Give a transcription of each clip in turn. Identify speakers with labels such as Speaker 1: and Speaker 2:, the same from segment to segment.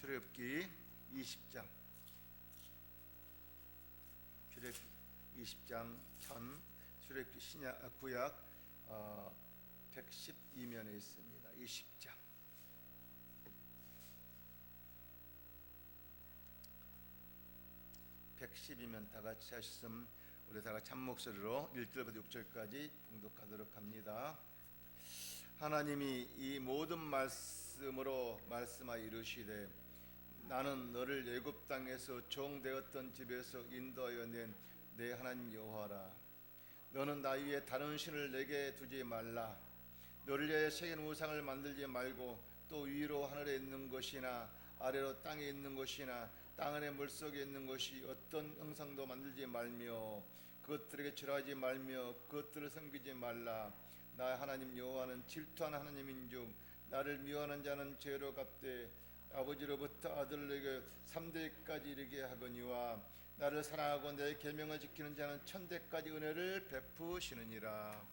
Speaker 1: 출애굽기 20장 출애굽기 20장 전 출애굽기 구약 112면에 있습니다. 20장 112면 다 같이 하셨으면 우리 다 같이 한 목소리로 1절부터 6절까지 봉독하도록 합니다. 하나님이 이 모든 말씀으로 말씀하여 이르시되 나는 너를 애굽 땅에서 종 되었던 집에서 인도하여 낸 내 하나님 여호와라. 너는 나 위에 다른 신을 내게 두지 말라. 너를 위하여 새긴 우상을 만들지 말고 또 위로 하늘에 있는 것이나 아래로 땅에 있는 것이나 땅 안에 물속에 있는 것이 어떤 형상도 만들지 말며 그것들에게 절하지 말며 그것들을 섬기지 말라. 나 하나님 여호와는 질투하는 하나님인즉 나를 미워하는 자는 죄로 갚되 아버지로부터 아들에게 3대까지 이르게 하거니와 나를 사랑하고 내 계명을 지키는 자는 1000대까지 은혜를 베푸시느니라.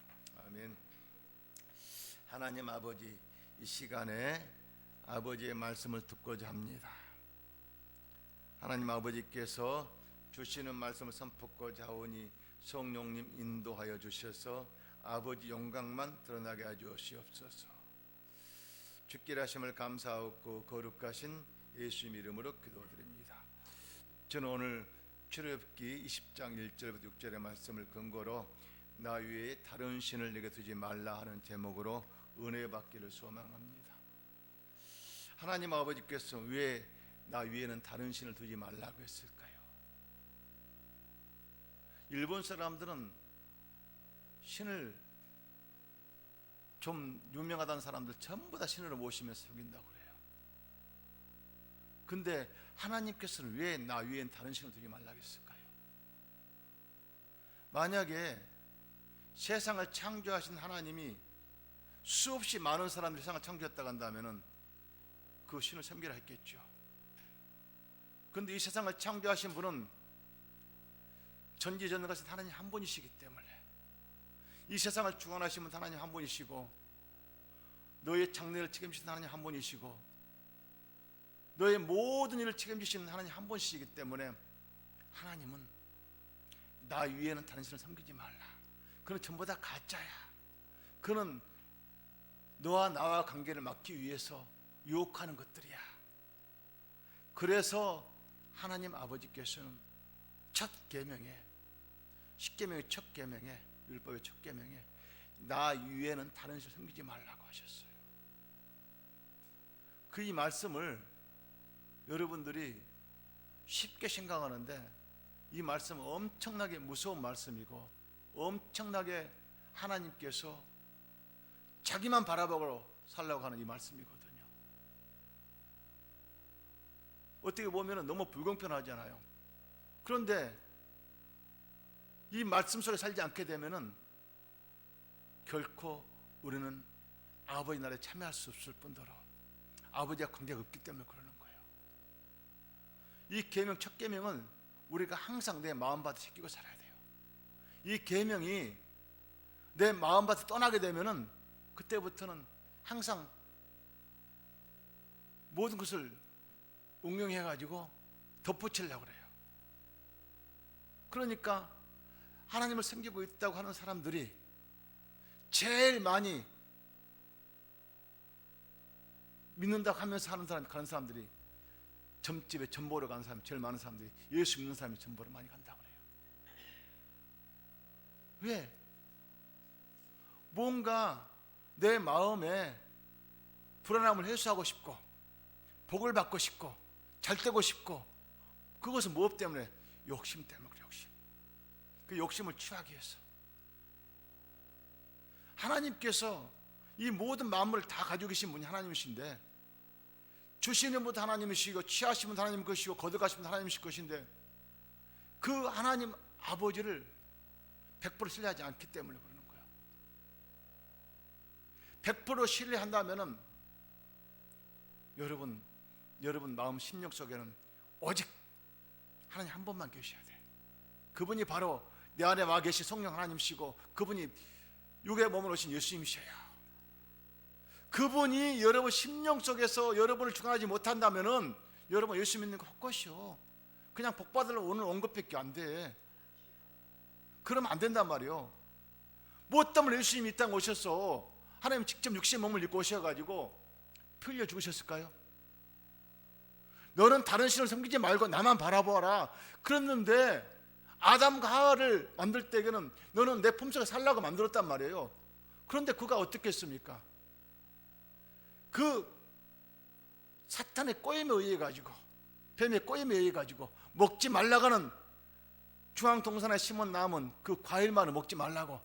Speaker 1: 아멘. 하나님 아버지, 이 시간에 아버지의 말씀을 듣고자 합니다. 하나님 아버지께서 주시는 말씀을 선포하고자 하오니 성령님 인도하여 주셔서 아버지 영광만 드러나게 하시옵소서. 주께 하심을 감사하고 거룩하신 예수님 이름으로 기도드립니다. 저는 오늘 출애굽기 20장 1절부터 6절의 말씀을 근거로 나 위에 다른 신을 내게 두지 말라 하는 제목으로 은혜 받기를 소망합니다. 하나님 아버지께서 왜 나 위에는 다른 신을 두지 말라고 했을까요? 일본 사람들은 신을 좀 유명하다는 사람들 전부 다 신으로 모시면서 섬긴다고 그래요. 근데 하나님께서는 왜 나 위엔 다른 신을 두지 말라고 했을까요? 만약에 세상을 창조하신 하나님이 수없이 많은 사람들이 세상을 창조했다고 한다면 그 신을 섬기라 했겠죠. 그런데 이 세상을 창조하신 분은 전지전능하신 하나님 한 분이시기 때문에 이 세상을 주관하신 분 하나님 한 분이시고 너의 장래를 책임지신 하나님 한 분이시고 너의 모든 일을 책임지시는 하나님 한 분이시기 때문에 하나님은 나 위에는 다른 신을 섬기지 말라. 그는 전부 다 가짜야. 그는 너와 나와 관계를 막기 위해서 유혹하는 것들이야. 그래서 하나님 아버지께서는 첫 계명에, 십계명의 첫 계명에, 율법의 첫 계명에 나 위에는 다른 신을 섬기지 말라고 하셨어요. 그 이 말씀을 여러분들이 쉽게 생각하는데 이 말씀은 엄청나게 무서운 말씀이고 엄청나게 하나님께서 자기만 바라보고 살라고 하는 이 말씀이거든요. 어떻게 보면 너무 불공평하잖아요. 그런데 이 말씀 속에 살지 않게 되면 결코 우리는 아버지 나라에 참여할 수 없을 뿐더러 아버지와 관계가 없기 때문에 그러는 거예요. 이 계명, 첫 계명은 우리가 항상 내 마음밭에 지키고 살아야 돼요. 이 계명이 내 마음밭에 떠나게 되면 그때부터는 항상 모든 것을 응용해가지고 덧붙이려고 그래요. 그러니까 하나님을 섬기고 있다고 하는 사람들이 제일 많이 믿는다고 하면서 가는 사람들이 점집에 점 보러 가는 사람이 제일 많은 사람들이 예수 믿는 사람이 점 보러 많이 간다고 그래요. 왜? 뭔가 내 마음에 불안함을 해소하고 싶고 복을 받고 싶고 잘 되고 싶고 그것은 무엇 때문에? 욕심 때문에 그래요. 욕심. 그 욕심을 취하기 위해서 하나님께서 이 모든 만물을 다 가지고 계신 분이 하나님이신데 주시는 분도 하나님이시고 취하신 분도 하나님 것이고 거둬가신 분도 하나님이실 것인데 그 하나님 아버지를 100% 신뢰하지 않기 때문에 그러는 거예요. 100% 신뢰한다면 여러분 마음 심령 속에는 오직 하나님 한 분만 계셔야 돼. 그분이 바로 내 안에 와 계신 성령 하나님이시고 그분이 육에 몸을 오신 예수님이셔요. 그분이 여러분 심령 속에서 여러분을 주관하지 못한다면은 여러분 예수 믿는 거 헛것이요. 그냥 복 받으러 오늘 온 것밖에 안 돼. 그러면 안 된단 말이요. 뭐 때문에 예수님이 이 땅에 오셔서 하나님 직접 육신의 몸을 입고 오셔가지고 피 흘려 죽으셨을까요? 너는 다른 신을 섬기지 말고 나만 바라보아라 그랬는데, 아담과 하와를 만들 때에는 너는 내 품속에 살라고 만들었단 말이에요. 그런데 그가 어떻게 했습니까? 그 사탄의 꼬임에 의해 가지고, 뱀의 꼬임에 의해 가지고 먹지 말라가는 중앙동산에 심은 남은 그 과일만을 먹지 말라고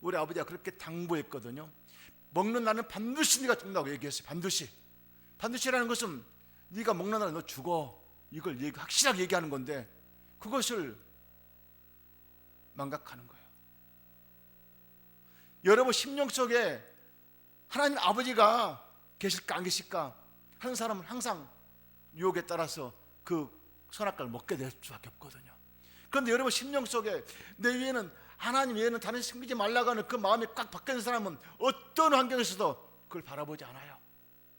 Speaker 1: 우리 아버지가 그렇게 당부했거든요. 먹는 날은 반드시 네가 죽는다고 얘기했어요. 반드시라는 것은 네가 먹는 날은 너 죽어, 이걸 확실하게 얘기하는 건데, 그것을 망각하는 거예요. 여러분 심령 속에 하나님 아버지가 계실까 안 계실까 하는 사람은 항상 유혹에 따라서 그 선악과를 먹게 될 수밖에 없거든요. 그런데 여러분 심령 속에 내 위에는 하나님 외에는 다른 섬기지 말라고 하는 그 마음이 꽉 박혀 있는 사람은 어떤 환경에서도 그걸 바라보지 않아요.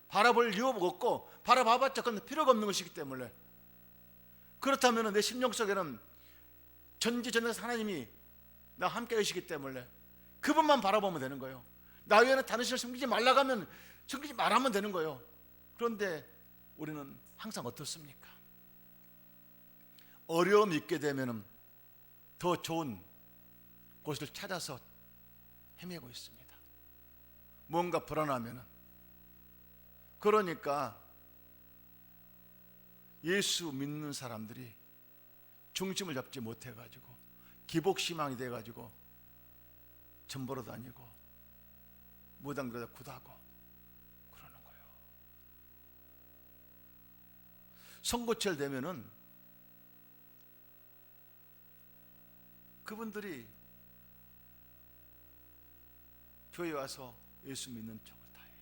Speaker 1: 바라볼 이유가 없고 바라봐봤자 그건 필요가 없는 것이기 때문에. 그렇다면 내 심령 속에는 전지전능하신 하나님이 나와 함께 계시기 때문에 그분만 바라보면 되는 거예요. 나 외에는 다른 신을 섬기지 말라고 하면 섬기지 말하면 되는 거예요. 그런데 우리는 항상 어떻습니까? 어려움이 있게 되면 더 좋은 곳을 찾아서 헤매고 있습니다. 뭔가 불안하면. 그러니까 예수 믿는 사람들이 중심을 잡지 못해가지고 기복신앙이 돼가지고 전보러 다니고 무당들에다 굿하고 그러는 거예요. 선거철 되면은 그분들이 교회 와서 예수 믿는 척을 다 해요.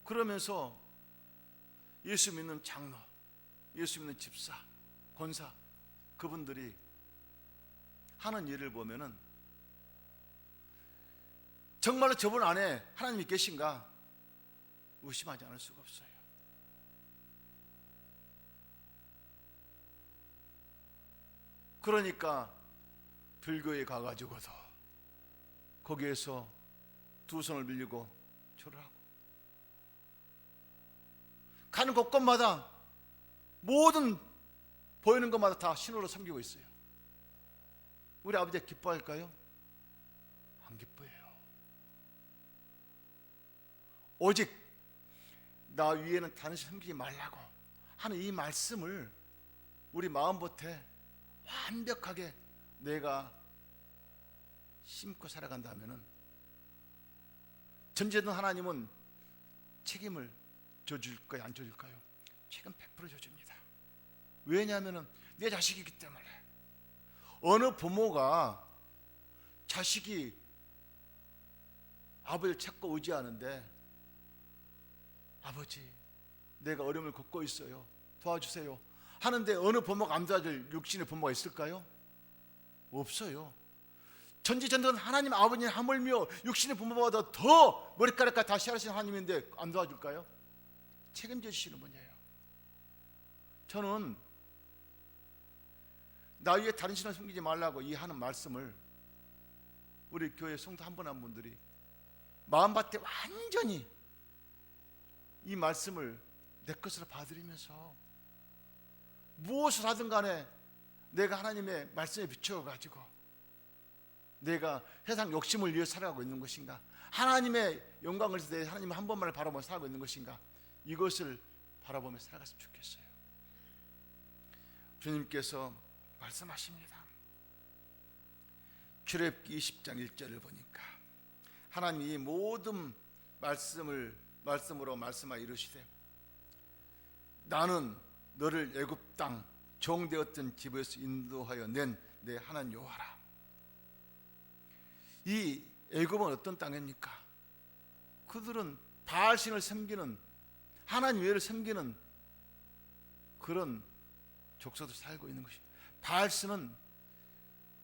Speaker 1: 그러면서 예수 믿는 장로, 예수 믿는 집사, 권사, 그분들이 하는 일을 보면은 정말로 저분 안에 하나님이 계신가 의심하지 않을 수가 없어요. 그러니까 불교에 가가지고도 거기에서 두 손을 밀리고 절을 하고, 가는 곳곳마다 모든 보이는 것마다 다 신호로 섬기고 있어요. 우리 아버지가 기뻐할까요? 안 기뻐해요. 오직 나 위에는 다른 신 섬기지 말라고 하는 이 말씀을 우리 마음밭에 완벽하게 내가 심고 살아간다면은 전지전 하나님은 책임을 져줄까요? 안 져줄까요? 책임 100% 져줍니다. 왜냐하면 내 자식이기 때문에. 어느 부모가 자식이 아버지를 찾고 의지하는데, 아버지 내가 어려움을 겪고 있어요, 도와주세요 하는데 어느 부모가 안 도와줄 육신의 부모가 있을까요? 없어요. 전지전능한 하나님 아버지는 하물며 육신의 부모보다 더 머리카락까지 다 씨알으신 하나님인데 안 도와줄까요? 책임져 주시는 분이에요. 저는 나 위에 다른 신을 숨기지 말라고 이 하는 말씀을 우리 교회 성도 한 분 한 분들이 마음밭에 완전히 이 말씀을 내 것으로 받아들이면서 무엇을 하든 간에 내가 하나님의 말씀에 비추어가지고 내가 세상 욕심을 위해 살아가고 있는 것인가, 하나님의 영광을 위해서 내 하나님 한 번만을 바라보며 살아가고 있는 것인가, 이것을 바라보며 살아갔으면 좋겠어요. 주님께서 말씀하십니다. 출애굽기 20장 1절을 보니까 하나님이 모든 말씀으로 말씀하여 이르시되 나는 너를 애굽 땅 종되었던 집에서 인도하여 낸 내 하나님 여호와라. 이 애굽은 어떤 땅입니까? 그들은 바알신을 섬기는, 하나님 외를 섬기는 그런 족속들 살고 있는 것입니다. 바알신은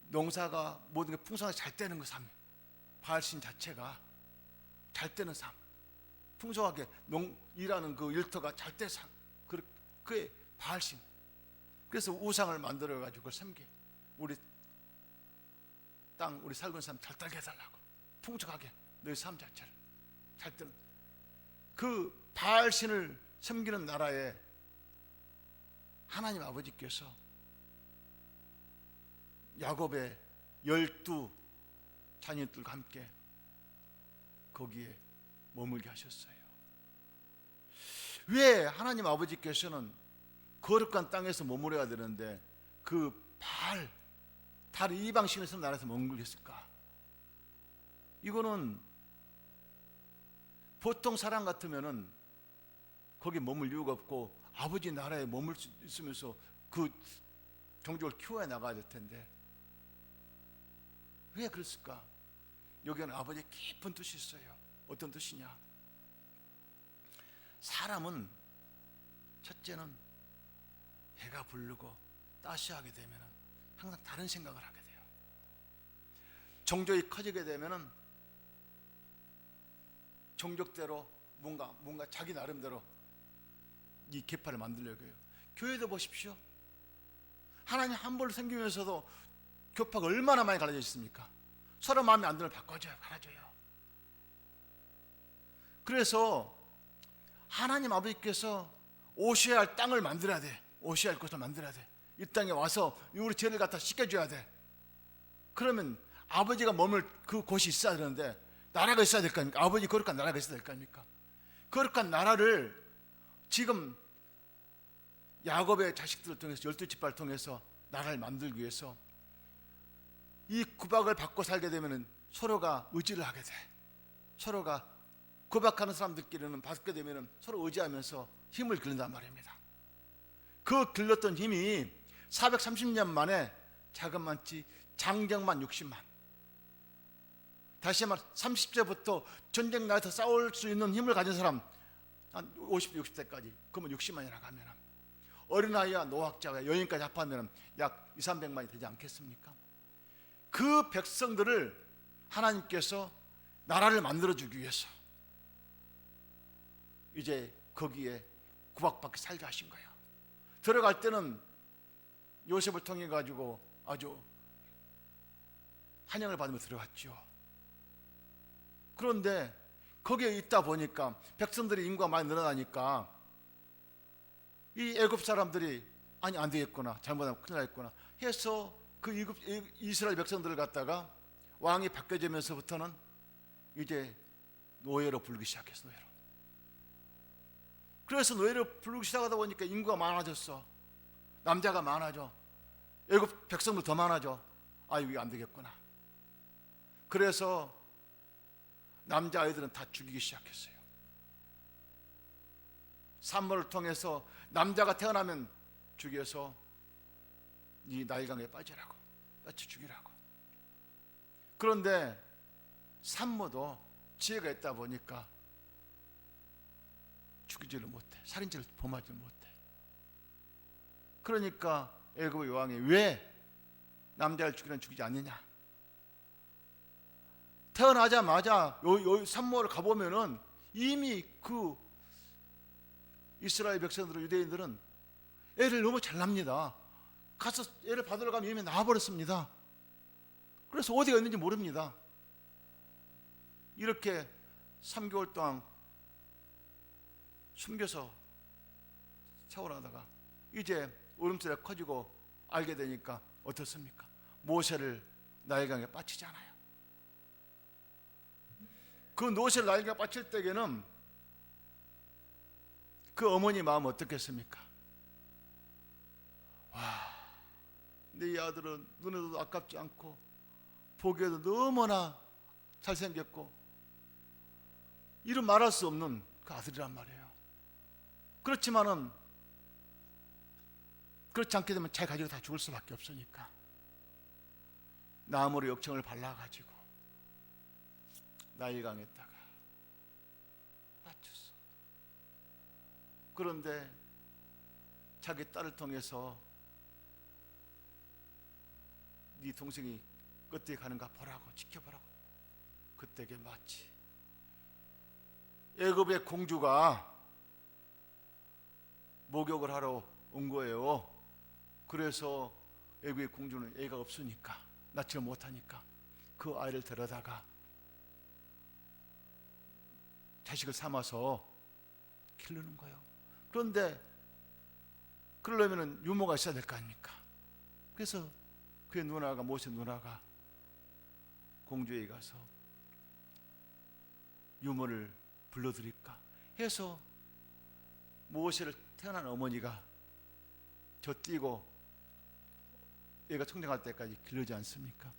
Speaker 1: 농사가 모든 게 풍성하게 잘 되는 것 삶, 바알신 자체가 잘 되는 삶. 풍성하게 일하는 그 일터가 잘 때 그의 바알신. 그래서 우상을 만들어 가지고 그걸 섬겨. 우리 땅, 우리 살고 있는 사람 잘 살게 해달라고, 풍족하게 너희 삶 자체를 잘 뜨는 그 바알신을 섬기는 나라에 하나님 아버지께서 야곱의 12 자녀들과 함께 거기에 머물게 하셨어요. 왜 하나님 아버지께서는 거룩한 땅에서 머무러야 되는데 그 다른 이방신을 섬기는 나라에서 머물게 했을까? 이거는 보통 사람 같으면은 거기 머물 이유가 없고 아버지 나라에 머물 수 있으면서 그 종족을 키워야 나가야 될 텐데 왜 그랬을까? 여기에는 아버지의 깊은 뜻이 있어요. 어떤 뜻이냐? 사람은 첫째는 배가 부르고 따시하게 되면 항상 다른 생각을 하게 돼요. 종족이 커지게 되면 종족대로 뭔가 자기 나름대로 이 계파를 만들려고 해요. 교회도 보십시오. 하나님 한 벌로 생기면서도 교파가 얼마나 많이 갈라져 있습니까? 서로 마음에 안 들면 바꿔줘요, 갈아줘요. 그래서 하나님 아버지께서 오셔야 할 땅을 만들어야 돼. 오셔야 할 곳을 만들어야 돼. 이 땅에 와서 우리 죄를 갖다 씻겨줘야 돼. 그러면 아버지가 머물 그 곳이 있어야 되는데 나라가 있어야 될 거 아닙니까? 아버지 거룩한 나라가 있어야 될 거 아닙니까? 거룩한 나라를 지금 야곱의 자식들을 통해서 12지파를 통해서 나라를 만들기 위해서 이 구박을 받고 살게 되면 서로가 의지를 하게 돼. 서로가 구박하는 사람들끼리는 받게 되면 서로 의지하면서 힘을 길른단 말입니다. 그 길렀던 힘이 430년 만에 자그마치 장정만 60만. 다시 말해 30세부터 전쟁 나라에서 싸울 수 있는 힘을 가진 사람 한 50대 60대까지 그러면 60만이나 가면 어린아이와 노학자와 여인까지 합하면 약 2, 300만이 되지 않겠습니까? 그 백성들을 하나님께서 나라를 만들어주기 위해서 이제 거기에 구박받게 살게 하신 거예요. 들어갈 때는 요셉을 통해 가지고 아주 환영을 받으며 들어갔죠. 그런데 거기에 있다 보니까 백성들이 인구가 많이 늘어나니까 이 애굽 사람들이 아니 안 되겠구나, 잘못하면 큰일 나겠구나 해서 그 이스라엘 백성들을 갖다가 왕이 바뀌어지면서부터는 이제 노예로 부르기 시작했어. 노예로. 그래서 노예로 부르기 시작하다 보니까 인구가 많아졌어. 남자가 많아져. 애굽 백성도 더 많아져. 아, 이게 안 되겠구나. 그래서 남자아이들은 다 죽이기 시작했어요. 산모를 통해서 남자가 태어나면 죽여서 이 나일강에 빠지라고, 빠져 죽이라고. 그런데 산모도 지혜가 있다 보니까 죽이지를 못해. 살인죄를 범하지 못해. 그러니까 애굽의 왕이 왜 남자를 죽이지 않느냐? 태어나자마자 요 산모를 가보면은 이미 그 이스라엘 백성들은, 유대인들은 애를 너무 잘 납니다. 가서 애를 받으러 가면 이미 나와버렸습니다. 그래서 어디가 있는지 모릅니다. 이렇게 3개월 동안 숨겨서 세월하다가 이제 울음소리가 커지고 알게 되니까 어떻습니까? 모세를 나일강에 빠치잖아요. 그 모세를 나일강에 빠칠 때에는 그 어머니 마음은 어떻겠습니까? 와, 내 아들은 눈에도 아깝지 않고 보기에도 너무나 잘생겼고 이름 말할 수 없는 그 아들이란 말이에요. 그렇지만은 그렇지 않게 되면 자기 가족이 다 죽을 수밖에 없으니까 나무로 역청을 발라가지고 나일강에다가 빠졌어. 그런데 자기 딸을 통해서 네 동생이 어떻게 가는가 보라고, 지켜보라고. 그때게 마치 애굽의 공주가 목욕을 하러 온 거예요. 그래서 애굽의 공주는 애가 없으니까, 낳지를 못하니까 그 아이를 데려다가 자식을 삼아서 기르는 거예요. 그런데 그러려면 유모가 있어야 될 거 아닙니까? 그래서 그의 누나가, 모세 누나가 공주에게 가서 유모를 불러드릴까 해서 모세를 태어난 어머니가 젖띠고 얘가 성장할 때까지 기르지 않습니까?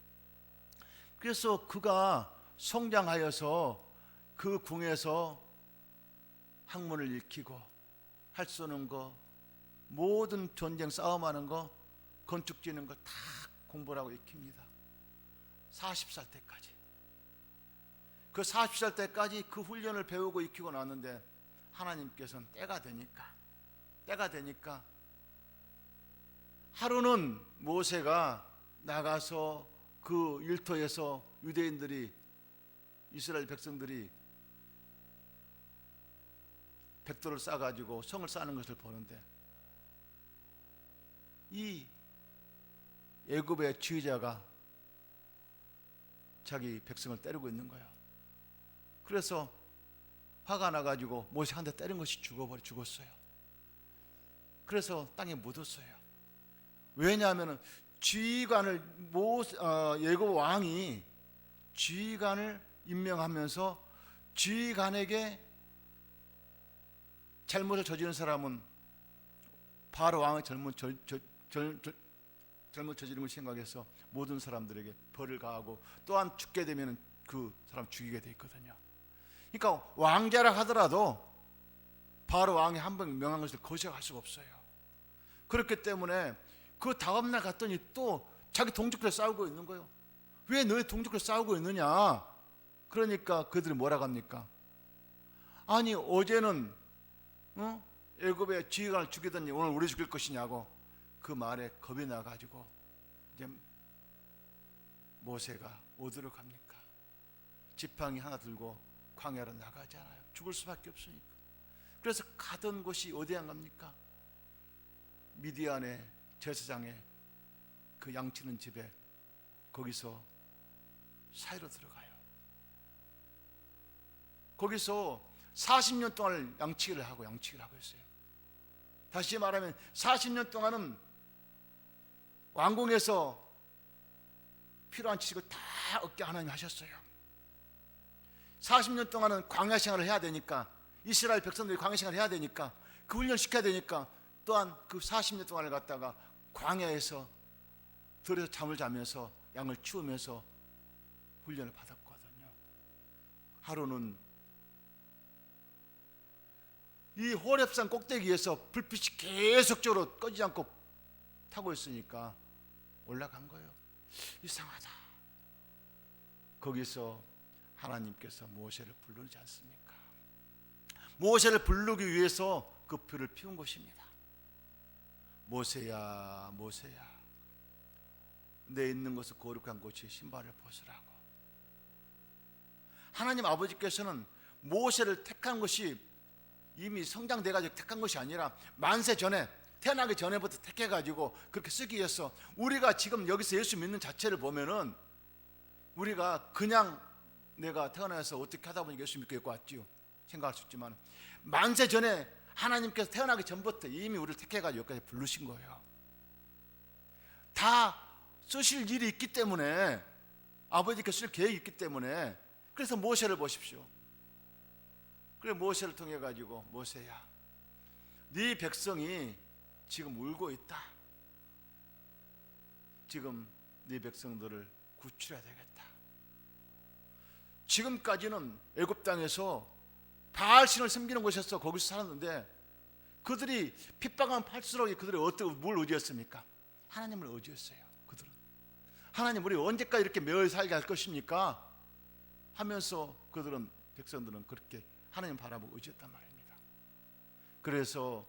Speaker 1: 그래서 그가 성장하여서 그 궁에서 학문을 익히고 할 수 없는 거, 모든 전쟁 싸움하는 거, 건축 짓는 거 다 공부를 하고 익힙니다. 40살 때까지. 그 40살 때까지 그 훈련을 배우고 익히고 나왔는데 하나님께서는 때가 되니까 하루는 모세가 나가서 그 일터에서 유대인들이, 이스라엘 백성들이 백돌을 싸가지고 성을 쌓는 것을 보는데 이 애굽의 지휘자가 자기 백성을 때리고 있는 거예요. 그래서 화가 나가지고 모세 한 대 때린 것이 죽었어요. 그래서 땅에 묻었어요. 왜냐하면 지휘관을 애굽 왕이 지휘관을 임명하면서 지휘관에게 잘못을 저지른 사람은 바로 왕의 잘못 저지른 걸 생각해서 모든 사람들에게 벌을 가하고 또한 죽게 되면 그 사람 죽이게 돼 있거든요. 그러니까 왕자라 하더라도 바로 왕이 한 번 명한 것을 거절할 수가 없어요. 그렇기 때문에 그 다음날 갔더니 또 자기 동족들 싸우고 있는 거예요. 왜 너희 동족들 싸우고 있느냐? 그러니까 그들이 뭐라고 합니까? 아니 어제는 애굽의 지휘관을 죽이더니 오늘 우리 죽일 것이냐고. 그 말에 겁이 나가지고 이제 모세가 어디로 갑니까? 지팡이 하나 들고 광야로 나가잖아요. 죽을 수밖에 없으니까. 그래서 가던 곳이 어디 안 갑니까? 미디안의 제사장의 그 양치는 집에, 거기서 사이로 들어가요. 거기서 40년 동안 양치기를 하고 있어요. 다시 말하면 40년 동안은 왕궁에서 필요한 지식을 다 얻게 하나님이 하셨어요. 40년 동안은 광야 생활을 해야 되니까, 이스라엘 백성들이 광야 생활을 해야 되니까, 그 훈련을 시켜야 되니까, 또한 그 40년 동안을 갖다가 광야에서 들에서 잠을 자면서 양을 키우면서 훈련을 받았거든요. 하루는 이 호렙산 꼭대기에서 불빛이 계속적으로 꺼지지 않고 타고 있으니까 올라간 거예요. 이상하다. 거기서 하나님께서 모세를 부르지 않습니까? 모세를 부르기 위해서 그 불을 피운 것입니다. 모세야, 모세야, 내 있는 것은 거룩한 곳이 신발을 벗으라고. 하나님 아버지께서는 모세를 택한 것이 이미 성장돼가지고 택한 것이 아니라 만세 전에, 태어나기 전에부터 택해가지고 그렇게 쓰기 위해서, 우리가 지금 여기서 예수 믿는 자체를 보면은 우리가 그냥 내가 태어나서 어떻게 하다 보니 예수 믿고 왔지요 생각할 수 있지만, 만세 전에 하나님께서 태어나기 전부터 이미 우리를 택해가지고 여기까지 부르신 거예요. 다 쓰실 일이 있기 때문에, 아버지께서 쓸 계획이 있기 때문에. 그래서 모세를 보십시오. 그래 모세를 통해 가지고, 모세야, 네 백성이 지금 울고 있다. 지금 네 백성들을 구출해야 되겠다. 지금까지는 애굽 땅에서 바알신을 섬기는 곳에서 거기서 살았는데, 그들이 핍박하면 팔수록 그들이 뭘 의지했습니까? 하나님을 의지했어요. 그들은 하나님, 우리 언제까지 이렇게 매여 살게 할 것입니까? 하면서 그들은, 백성들은 그렇게 하나님 바라보고 의지했단 말입니다. 그래서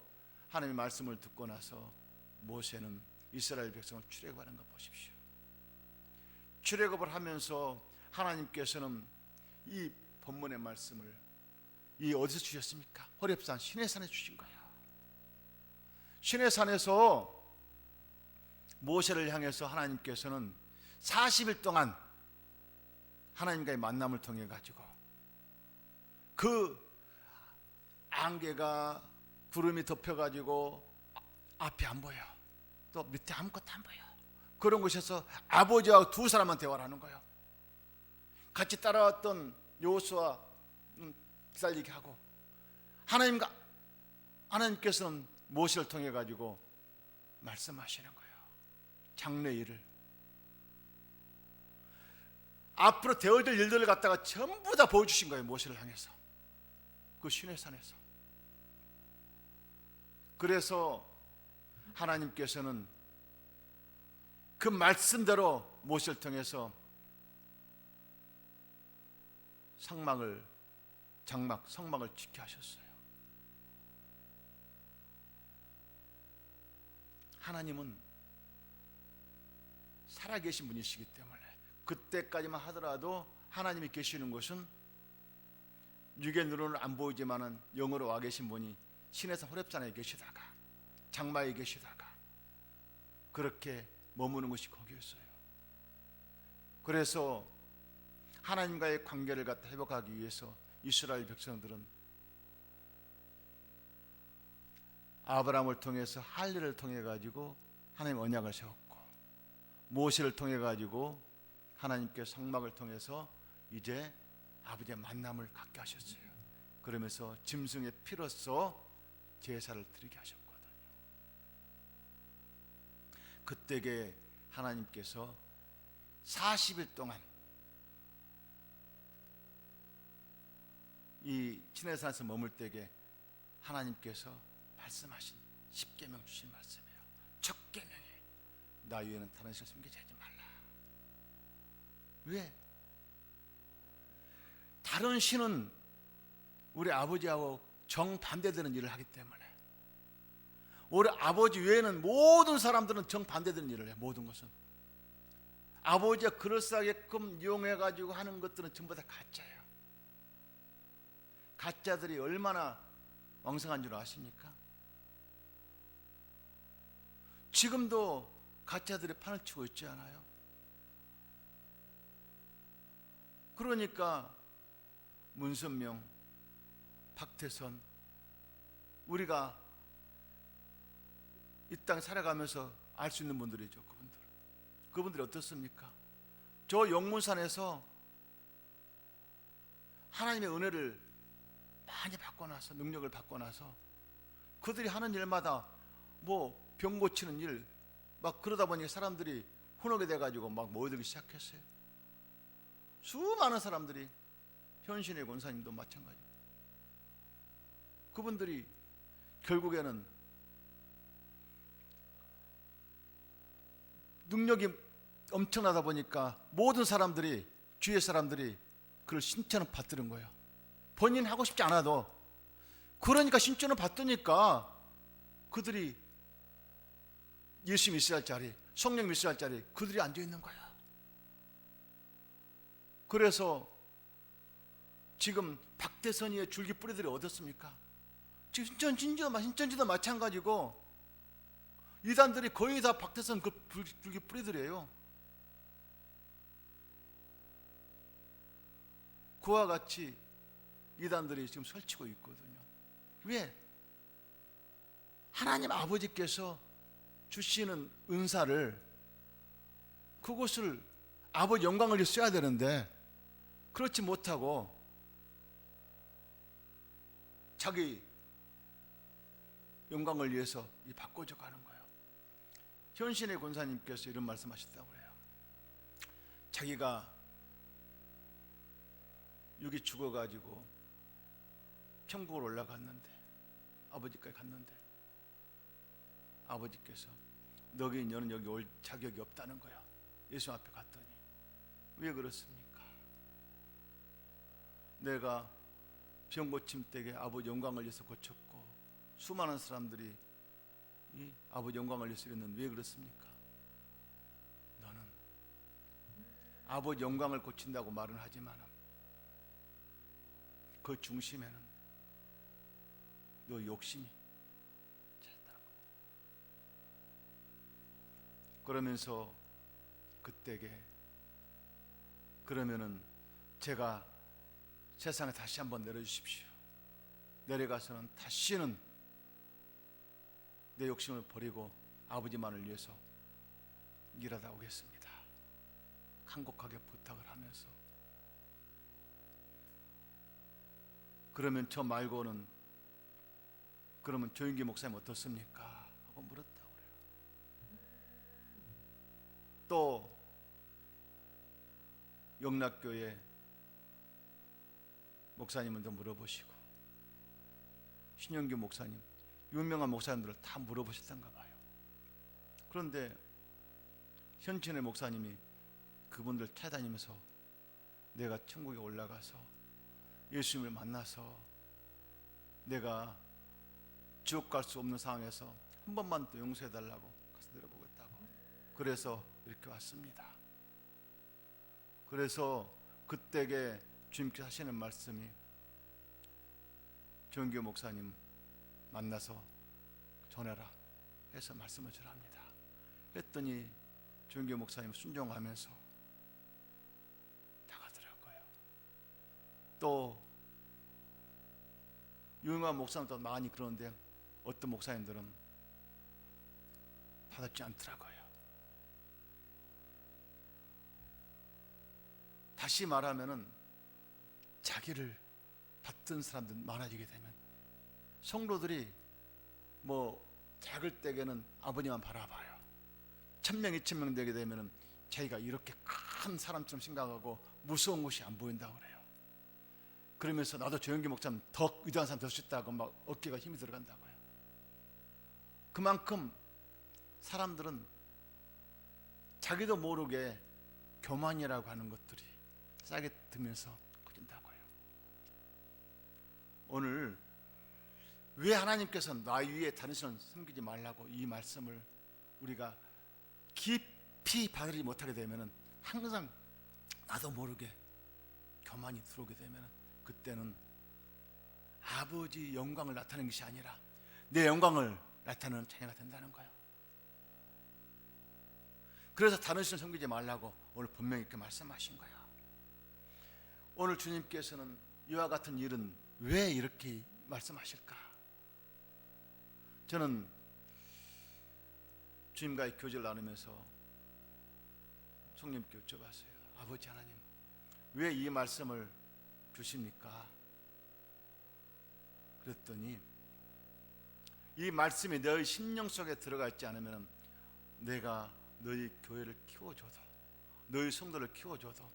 Speaker 1: 하나님의 말씀을 듣고 나서 모세는 이스라엘 백성을 출애굽하는 거 보십시오. 출애굽을 하면서 하나님께서는 이 본문의 말씀을 이 어디서 주셨습니까? 호렙산 시내산에 주신 거예요. 시내산에서 모세를 향해서 하나님께서는 40일 동안 하나님과의 만남을 통해 가지고 그 안개가 구름이 덮여 가지고 앞이 안 보여, 또 밑에 아무것도 안 보여. 그런 곳에서 아버지와 두 사람만 대화를 하는 거예요. 같이 따라왔던 여호수아 기다리게 하고, 하나님께서는 모세를 통해 가지고 말씀하시는 거예요. 장래일을, 앞으로 되어질 일들을 갖다가 전부 다 보여주신 거예요. 모세를 향해서, 그 시내산에서. 그래서 하나님께서는 그 말씀대로 모세를 통해서 성막을 지켜 하셨어요. 하나님은 살아계신 분이시기 때문에 그때까지만 하더라도 하나님이 계시는 곳은 육의 눈으로는 안 보이지만은 영으로 와 계신 분이 시내산 호렙산에 계시다가 장마에 계시다가 그렇게 머무는 것이 거기였어요. 그래서 하나님과의 관계를 갖다 회복하기 위해서 이스라엘 백성들은 아브라함을 통해서 할례를 통해 가지고 하나님 언약을 세웠고, 모세를 통해 가지고 하나님께 성막을 통해서 이제 아버지의 만남을 갖게 하셨어요. 그러면서 짐승의 피로써 제사를 드리게 하셨거든요. 그때에 하나님께서 40일 동안 이 시내산에서 머물 때에 하나님께서 말씀하신 10계명 주신 말씀이에요. 첫 계명이 나 외에는 다른 신을 섬기지 하지 말라. 왜? 다른 신은 우리 아버지하고 정반대되는 일을 하기 때문에, 우리 아버지 외에는 모든 사람들은 정반대되는 일을 해요. 모든 것은 아버지가 그럴싸하게끔 이용해 가지고 하는 것들은 전부 다 가짜예요. 가짜들이 얼마나 왕성한 줄 아십니까? 지금도 가짜들이 판을 치고 있지 않아요? 그러니까 문선명, 박태선, 우리가 이 땅 살아가면서 알 수 있는 분들이죠. 그분들이 어떻습니까? 저 용문산에서 하나님의 은혜를 많이 받고 나서, 능력을 받고 나서 그들이 하는 일마다 뭐 병 고치는 일 막 그러다 보니 사람들이 훈하게 돼가지고 막 모여들기 시작했어요. 수많은 사람들이, 현신의 권사님도 마찬가지고, 그분들이 결국에는 능력이 엄청나다 보니까 모든 사람들이, 주위의 사람들이 그걸 신천을 받드는 거예요. 본인 하고 싶지 않아도. 그러니까 신천을 받으니까 그들이 예수 믿어야 할 자리, 성령 믿어야 할 자리 그들이 앉아 있는 거야. 그래서 지금 박대선이의 줄기 뿌리들이 어떻습니까? 지금 신천지도 마찬가지고 이단들이 거의 다 박대선 그 줄기 뿌리들이에요. 그와 같이 이단들이 지금 설치고 있거든요. 왜? 하나님 아버지께서 주시는 은사를, 그것을 아버지 영광을 위해 써야 되는데 그렇지 못하고 자기 영광을 위해서 바꿔줘 가는 거예요. 현신의 권사님께서 이런 말씀하셨다고 해요. 자기가 육이 죽어가지고 천국으로 올라갔는데, 아버지까지 갔는데 아버지께서 너는 여기 올 자격이 없다는 거야. 예수 앞에 갔더니 왜 그렇습니까? 내가 병 고침 때에 아버지 영광을 위해서 고쳤고 수많은 사람들이 이 아버지 영광을 위해서 이랬는데 왜 그렇습니까? 너는 아버지 영광을 고친다고 말은 하지만 그 중심에는 너 욕심이 찾았다는 거예요. 그러면서 그때게 그러면은 제가 세상에 다시 한번 내려주십시오. 내려가서는 다시는 내 욕심을 버리고 아버지만을 위해서 일하다 오겠습니다. 간곡하게 부탁을 하면서. 그러면 저 말고는 그러면 조윤기 목사님 어떻습니까? 하고 물었다고 그래요. 또 영락교회 목사님들도 물어보시고 신영규 목사님, 유명한 목사님들을 다 물어보셨던가 봐요. 그런데 현천의 목사님이 그분들 찾아다니면서 내가 천국에 올라가서 예수님을 만나서 내가 지옥 갈 수 없는 상황에서 한 번만 또 용서해달라고 가서 내려보겠다고, 그래서 이렇게 왔습니다. 그래서 그때에 주님께서 하시는 말씀이 조은교 목사님 만나서 전해라 해서 말씀을 전합니다. 했더니 조은교 목사님 순종하면서 나가더라고요. 또 유명한 목사님도 많이 그러는데 어떤 목사님들은 받았지 않더라고요. 다시 말하면은 자기를 받던 사람들 많아지게 되면 성도들이 뭐 작을 때에는 아버님만 바라봐요. 1000명, 2000명 되게 되면은 자기가 이렇게 큰 사람처럼 생각하고 무서운 것이 안 보인다고 그래요. 그러면서 나도 조영기 목사님 더 위대한 사람 될 수 있다고 막 어깨가 힘이 들어간다고요. 그만큼 사람들은 자기도 모르게 교만이라고 하는 것들이 싸게 들면서 커진다고요. 오늘 왜 하나님께서 나 위에 다른 신을 섬기지 말라고 이 말씀을 우리가 깊이 받아들이지 못하게 되면은 항상 나도 모르게 교만이 들어오게 되면은 그때는 아버지 영광을 나타내는 것이 아니라 내 영광을 나타내는 자녀가 된다는 거예요. 그래서 다른 신을 섬기지 말라고 오늘 분명히 이렇게 말씀하신 거예요. 오늘 주님께서는 이와 같은 일은 왜 이렇게 말씀하실까? 저는 주님과의 교제를 나누면서 성령님께 여쭤봤어요. 아버지 하나님, 왜 이 말씀을 주십니까? 그랬더니 이 말씀이 너희 심령 속에 들어가 있지 않으면 내가 너희 교회를 키워줘도 너희 성도를 키워줘도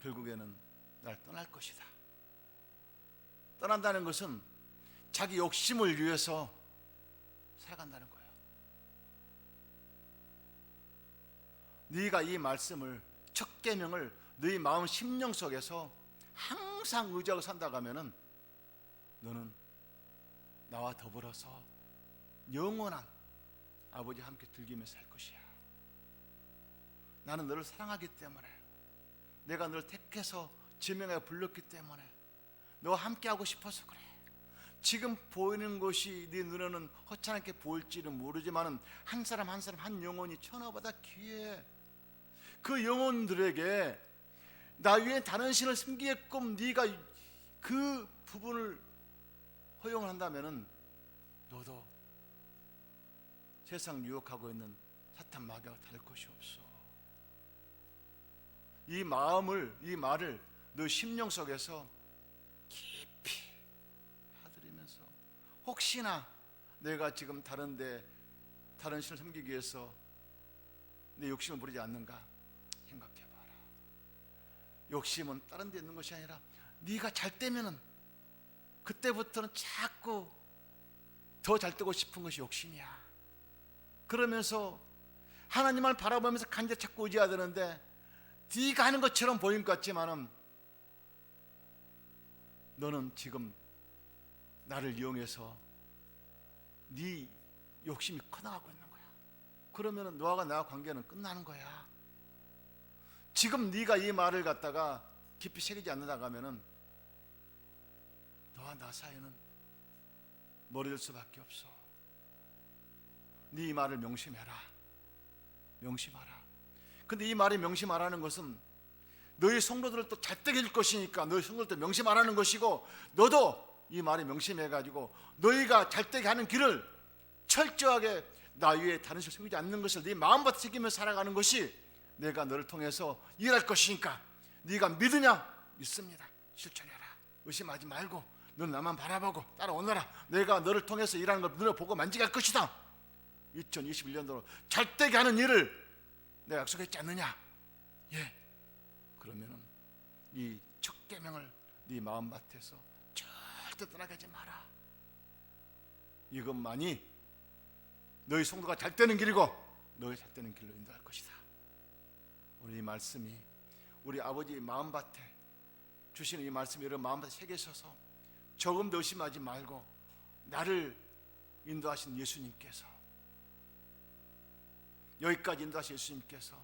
Speaker 1: 결국에는 날 떠날 것이다. 떠난다는 것은 자기 욕심을 위해서 살아간다는 거예요. 네가 이 말씀을 첫 계명을 너희 마음 심령 속에서 항상 의지하고 산다고 하면은 너는 나와 더불어서 영원한 아버지와 함께 즐기며 살 것이야. 나는 너를 사랑하기 때문에, 내가 너를 택해서 지명하여 불렀기 때문에 너와 함께하고 싶어서 그래. 지금 보이는 것이 네 눈에는 허찬하게 보일지는 모르지만 한 사람 한 사람 한 영혼이 천하보다 귀해. 그 영혼들에게 나 위에 다른 신을 섬기게끔 네가 그 부분을 허용을 한다면은 너도 세상 유혹하고 있는 사탄 마귀와 다를 것이 없어. 이 마음을, 이 말을 너 심령 속에서 깊이 받아들이면서 혹시나 내가 지금 다른데 다른 신을 섬기기 위해서 내 욕심을 부리지 않는가 생각해봐라. 욕심은 다른 데 있는 것이 아니라 네가 잘 때면은 그때부터는 자꾸 더 잘 되고 싶은 것이 욕심이야. 그러면서 하나님을 바라보면서 간절히 자꾸 의지해야 되는데 네가 하는 것처럼 보인 것 같지만은 너는 지금 나를 이용해서 네 욕심이 커나가고 있는 거야. 그러면은 너와 나와 관계는 끝나는 거야. 지금 네가 이 말을 갖다가 깊이 새기지 않는다고 하면은 너와 너와 나 사이는 멀어질 수밖에 없어. 네 이 말을 명심해라. 명심하라. 근데 이 말이 명심하라는 것은 너희 성도들을 또 잘되게 해줄 것이니까 너희 성도들도 명심하라는 것이고, 너도 이 말이 명심해가지고 너희가 잘되게 하는 길을 철저하게 나 위에 다른 신을 섬기지 않는 것을 네 마음밭에 새기며 살아가는 것이 내가 너를 통해서 일할 것이니까 네가 믿으냐? 믿습니다. 실천해라. 의심하지 말고 너는 나만 바라보고 따라오너라. 내가 너를 통해서 일하는 걸 눈에 보고 만지게 할 것이다. 2021년도로 잘되게 하는 일을 내가 약속했지 않느냐? 예. 그러면은 이 첫 계명을 네 마음밭에서 절대 떠나게 하지 마라. 이것만이 너희 성도가 잘되는 길이고 너희 잘되는 길로 인도할 것이다. 오늘 이 말씀이 우리 아버지 마음밭에 주시는 이 말씀이 여러분 마음밭에 새기셔서 조금도 의심하지 말고 나를 인도하신 예수님께서, 여기까지 인도하신 예수님께서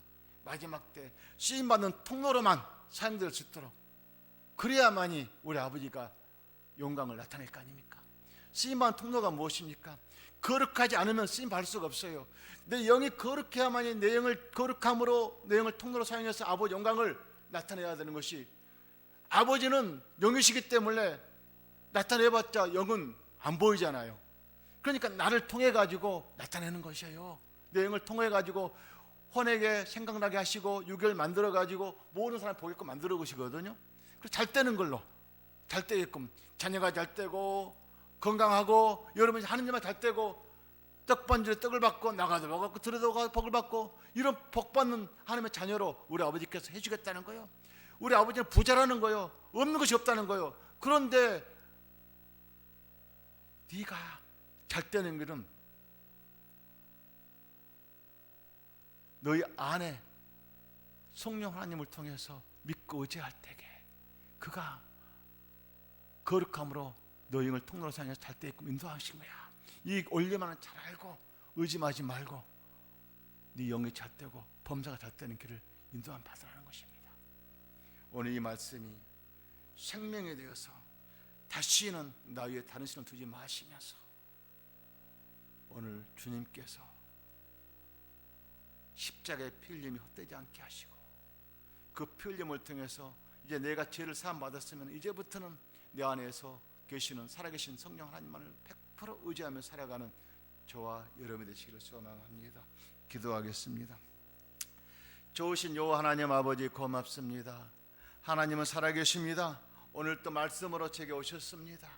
Speaker 1: 마지막 때 쓰임받는 통로로만 사용될 수 있도록, 그래야만이 우리 아버지가 영광을 나타낼 거 아닙니까? 쓰임받는 통로가 무엇입니까? 거룩하지 않으면 쓰임받을 수가 없어요. 내 영이 거룩해야만이 내 영을 거룩함으로 내 영을 통로로 사용해서 아버지 영광을 나타내야 되는 것이, 아버지는 영이시기 때문에 나타내봤자 영은 안 보이잖아요. 그러니까 나를 통해 가지고 나타내는 것이에요. 내 영을 통해 가지고 혼에게 생각나게 하시고 유교를 만들어 가지고 모든 사람 보게끔 만들어 보시거든요. 그래서 잘 되는 걸로, 잘 되게끔 자녀가 잘 되고 건강하고 여러분이 하는 일만 잘 되고 떡반지에 떡을 받고 나가도 먹고 들어도 복을 받고 이런 복 받는 하나님의 자녀로 우리 아버지께서 해주겠다는 거예요. 우리 아버지는 부자라는 거예요. 없는 것이 없다는 거예요. 그런데 네가 잘 되는 길은 너희 안에 성령 하나님을 통해서 믿고 의지할 때에 그가 거룩함으로 너희 영을 통로로 사용해서 잘 되게끔 인도하신 거야. 이 원리만은 잘 알고 의심하지 말고 네 영이 잘 되고 범사가 잘 되는 길을 인도함 받으라는 것입니다. 오늘 이 말씀이 생명에 대해서 다시는 나 위에 다른 신을 두지 마시면서 오늘 주님께서 십자가의 피 흘림이 헛되지 않게 하시고 그 피 흘림을 통해서 이제 내가 죄를 사함 받았으면 이제부터는 내 안에서 계시는 살아계신 성령 하나님만을 100% 의지하며 살아가는 저와 여러분이 되시기를 소망합니다. 기도하겠습니다. 좋으신 여호와 하나님 아버지 고맙습니다. 하나님은 살아계십니다. 오늘 또 말씀으로 제게 오셨습니다.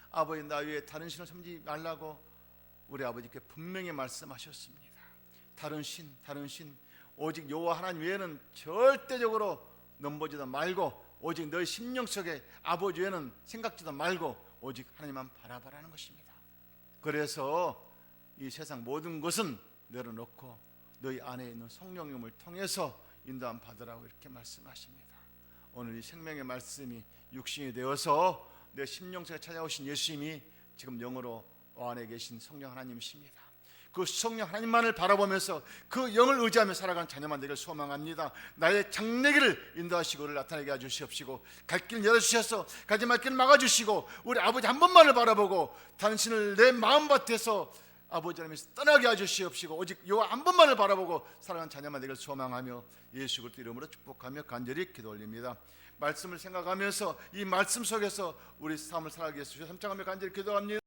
Speaker 1: 아버지 나 위에 다른 신을 섬기지 말라고 우리 아버지께 분명히 말씀하셨습니다. 다른 신 오직 여호와 하나님 외에는 절대적으로 넘보지도 말고 오직 너희 심령 속에 아버지 외에는 생각지도 말고 오직 하나님만 바라보라는 것입니다. 그래서 이 세상 모든 것은 내려놓고 너희 안에 있는 성령님을 통해서 인도함 받으라고 이렇게 말씀하십니다. 오늘 이 생명의 말씀이 육신이 되어서 내 심령 속에 찾아오신 예수님이 지금 영으로 안에 계신 성령 하나님이십니다. 그 성령 하나님만을 바라보면서 그 영을 의지하며 살아가는 자녀만 되기를 소망합니다. 나의 장래기를 인도하시고 를 나타내게 해주시옵시고 갈 길 열어주셔서 가지 말 길 막아주시고 우리 아버지 한 번만을 바라보고 당신을 내 마음밭에서 아버지 하나님께서 떠나게 해주시옵시고 오직 여호와 한 번만을 바라보고 살아가는 자녀만 되기를 소망하며 예수 그리스도 이름으로 축복하며 간절히 기도 올립니다. 말씀을 생각하면서 이 말씀 속에서 우리 삶을 살아가게 해주셔서 삼창하며 간절히 기도합니다.